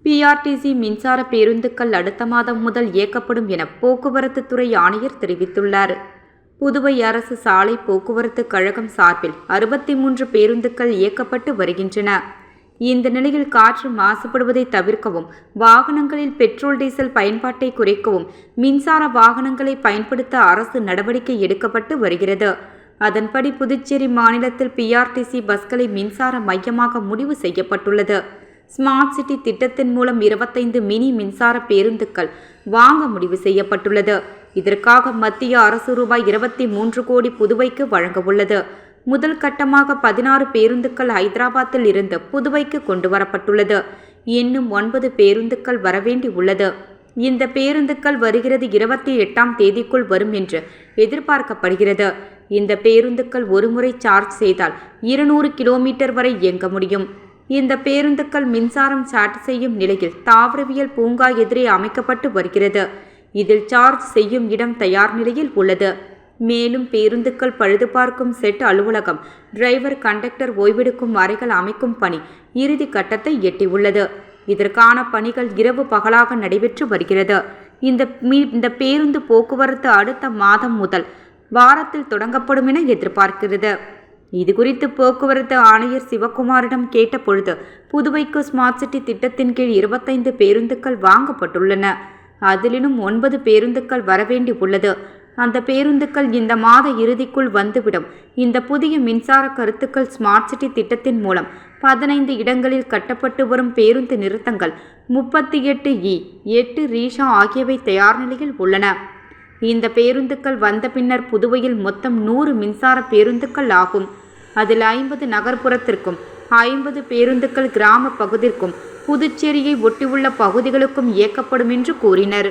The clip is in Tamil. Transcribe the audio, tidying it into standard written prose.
பிஆர்டிசி மின்சார பேருந்துகள் அடுத்த மாதம் முதல் இயக்கப்படும் என போக்குவரத்து துறை ஆணையர் தெரிவித்துள்ளார். புதுவை அரசு சாலை போக்குவரத்து கழகம் சார்பில் 63 பேருந்துகள் இயக்கப்பட்டு வருகின்றன. இந்த நிலையில் காற்று மாசுபடுவதை தவிர்க்கவும், வாகனங்களில் பெட்ரோல் டீசல் பயன்பாட்டை குறைக்கவும் மின்சார வாகனங்களை பயன்படுத்த அரசு நடவடிக்கை எடுக்கப்பட்டு வருகிறது. அதன்படி புதுச்சேரி மாநிலத்தில் பிஆர்டிசி பஸ்களை மின்சார மையமாக முடிவு செய்யப்பட்டுள்ளது. ஸ்மார்ட் சிட்டி திட்டத்தின் மூலம் 25 மினி மின்சார பேருந்துகள் வாங்க முடிவு செய்யப்பட்டுள்ளது. இதற்காக மத்திய அரசு ரூபாய் 23 கோடி புதுவைக்கு வழங்க உள்ளது. முதல் கட்டமாக 16 பேருந்துகள் ஹைதராபாத்தில் இருந்து புதுவைக்கு கொண்டு வரப்பட்டுள்ளது. இன்னும் 9 பேருந்துகள் வரவேண்டி உள்ளது. இந்த பேருந்துகள் வருகிறது 28ஆம் தேதிக்குள் வரும் என்று எதிர்பார்க்கப்படுகிறது. இந்த பேருந்துகள் ஒருமுறை சார்ஜ் செய்தால் 200 கிலோமீட்டர் வரை இயங்க முடியும். இந்த பேருந்துகள் மின்சாரம் சார்ஜ் செய்யும் நிலையில் தாவரவியல் பூங்கா எதிரே அமைக்கப்பட்டு வருகிறது. இதில் சார்ஜ் செய்யும் இடம் தயார் நிலையில் உள்ளது. மேலும் பேருந்துகள் பழுது பார்க்கும் செட் அலுவலகம், டிரைவர் கண்டக்டர் ஓய்வெடுக்கும் அறைகள் அமைக்கும் பணி இறுதி கட்டத்தை எட்டியுள்ளது. இதற்கான பணிகள் இரவு பகலாக நடைபெற்று வருகிறது. இந்த பேருந்து போக்குவரத்து அடுத்த மாதம் முதல் வாரத்தில் தொடங்கப்படும் என எதிர்பார்க்கிறது. இதுகுறித்து போக்குவரத்து ஆணையர் சிவக்குமாரிடம் கேட்டபொழுது, புதுவைக்கு ஸ்மார்ட் சிட்டி திட்டத்தின் கீழ் 25 பேருந்துகள் வாங்கப்பட்டுள்ளன. அதிலும் 9 பேருந்துகள் வரவேண்டி உள்ளது. அந்த பேருந்துகள் இந்த மாத இறுதிக்குள் வந்துவிடும். இந்த புதிய மின்சார கருத்துக்கள் ஸ்மார்ட் சிட்டி திட்டத்தின் மூலம் 15 இடங்களில் கட்டப்பட்டு வரும் பேருந்து நிறுத்தங்கள் 38 8 ரீஷா ஆகியவை தயார் நிலையில் உள்ளன. இந்த பேருந்துகள் வந்த பின்னர் புதுவையில் மொத்தம் 100 மின்சார பேருந்துகள் ஆகும். அதில் 50 நகர்ப்புறத்திற்கும், 50 பேருந்துகள் கிராம பகுதிக்கும், புதுச்சேரியை ஒட்டியுள்ள பகுதிகளுக்கும் இயக்கப்படும் என்று கூறினர்.